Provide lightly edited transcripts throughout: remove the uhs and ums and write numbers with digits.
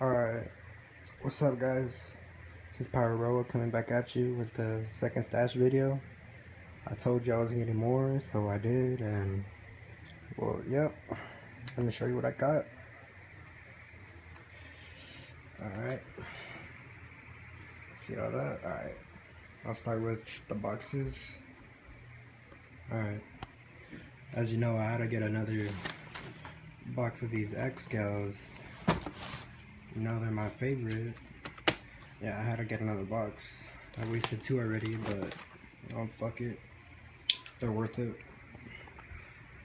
Alright, what's up guys? This is Pyro coming back at you with the second stash video. I told you I was getting more, so I did, and well, yep. Let me show you what I got. Alright. See all that? Alright. I'll start with the boxes. Alright. As you know, I had to get another box of these X scales. You know they're my favorite. Yeah, I had to get another box. I wasted 2 already, but fuck it. They're worth it.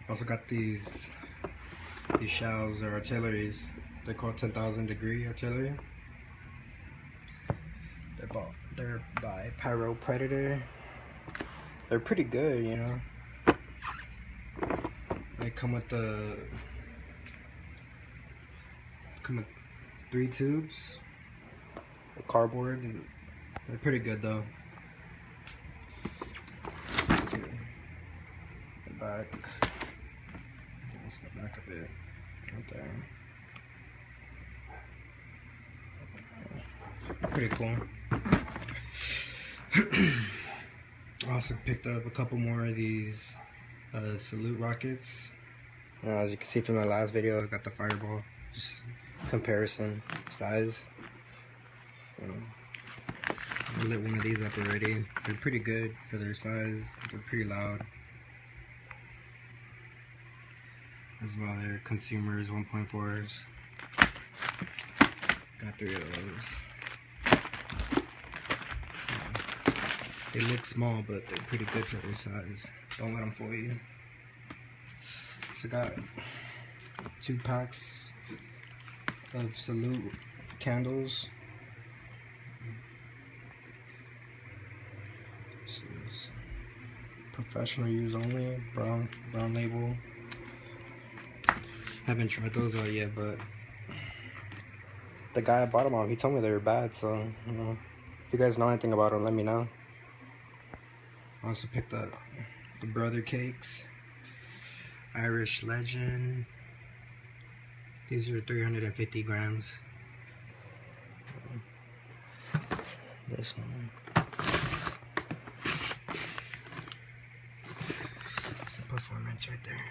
Also got these shells or artilleries. They're called 10,000 degree artillery. They're by Pyro Predator. They're pretty good, you know. They come with 3 tubes. Cardboard. They're pretty good though. Let's see. The back. That's the back of it. Right there. Pretty cool. I also picked up a couple more of these salute rockets. As you can see from the last video, I got the fireball. Just comparison size. I lit one of these up already. They're pretty good for their size. They're pretty loud. As well, they're consumers 1.4s. Got 3 of those. They look small, but they're pretty good for their size. Don't let them fool you. So got 2 packs of salute candles. This is professional use only, brown label. Haven't tried those out yet, but the guy I bought them off, he told me they were bad, so you know, if you guys know anything about them, let me know. I also picked up the brother cakes, Irish Legend. These are 350 grams. This one. It's a performance right there.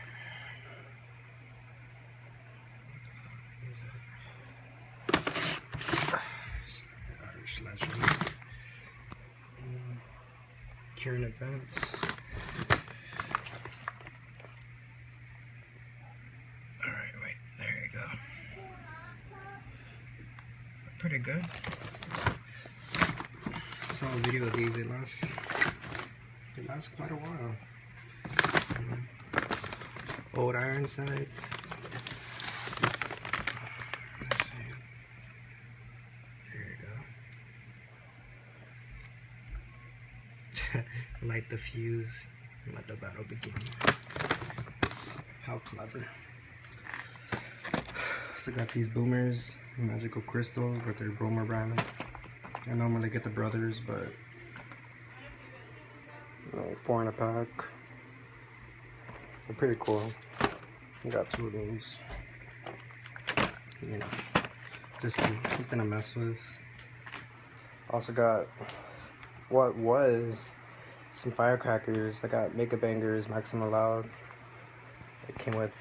Irish Legend. Current events. Alright, wait, there you go. Pretty good. Saw a video of these, they last quite a while. Old iron sights. Let's see. There you go. Light the fuse and let the battle begin. How clever. So got these boomers, magical crystal, but they're Bromer brand. I normally get the brothers, but 4 in a pack. They're pretty cool. I got 2 of those. You know, just something to mess with. Also got what was some firecrackers. I got Mega Bangers, Maximum Loud. It came with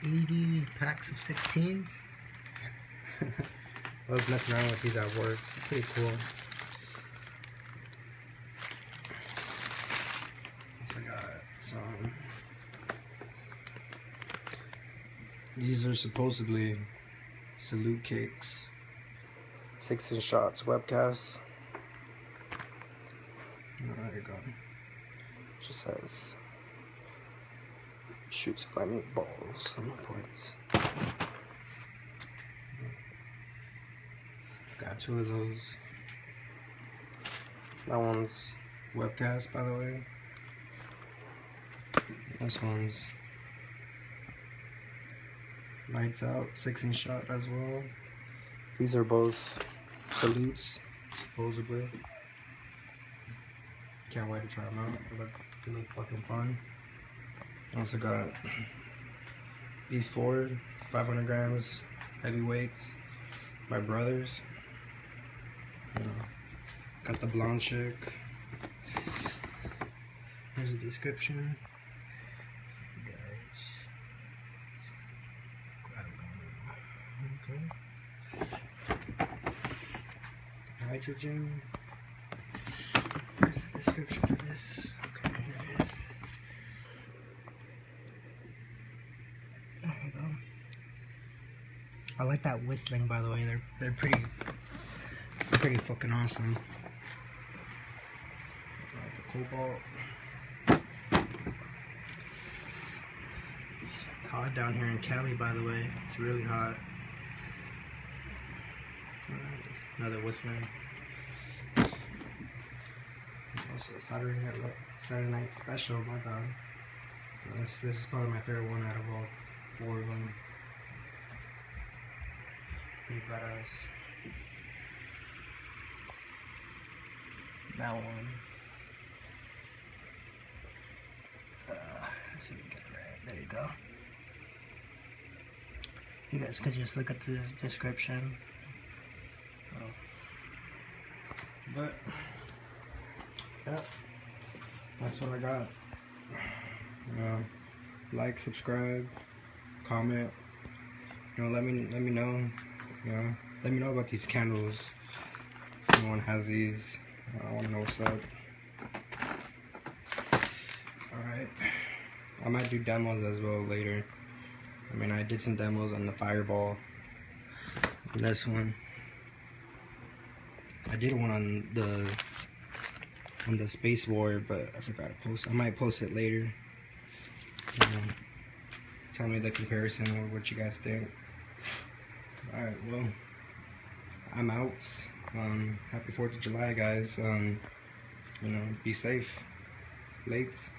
80 packs of 16s. I was messing around with these at work. Pretty cool. So I got some. These are supposedly salute cakes. 16 shots webcast. There you go. Just says shoots flaming balls on the points. Got 2 of those. That one's webcast, by the way. This one's lights out, 16 shot as well. These are both salutes, supposedly. Can't wait to try them out. They look fucking fun. Also got These 4 500 grams heavyweights, my brothers. Got the blonde chick. Here's the description. You guys grab one. Okay. Hydrogen. Here's the description for this. Okay, here it is. There you go. I like that whistling, by the way. They're pretty fucking awesome. The cobalt. It's hot down here in Cali, by the way. It's really hot. Another whistling. Also Saturday night special, my god. This is probably my favorite one out of all 4 of them. Pretty badass. That one. Let's see if we can get it right. There you go. You guys could just look at this description. But yeah, that's what I got. Like, subscribe, comment. Let me know. Let me know about these candles. If anyone has these, I want to know what's up. Alright, I might do demos as well later. I mean, I did some demos on the fireball. And this one, I did one on the Space War, but I forgot to post. I might post it later. Tell me the comparison or what you guys think. Alright, well, I'm out. Happy 4th of July, guys. Be safe. Lates.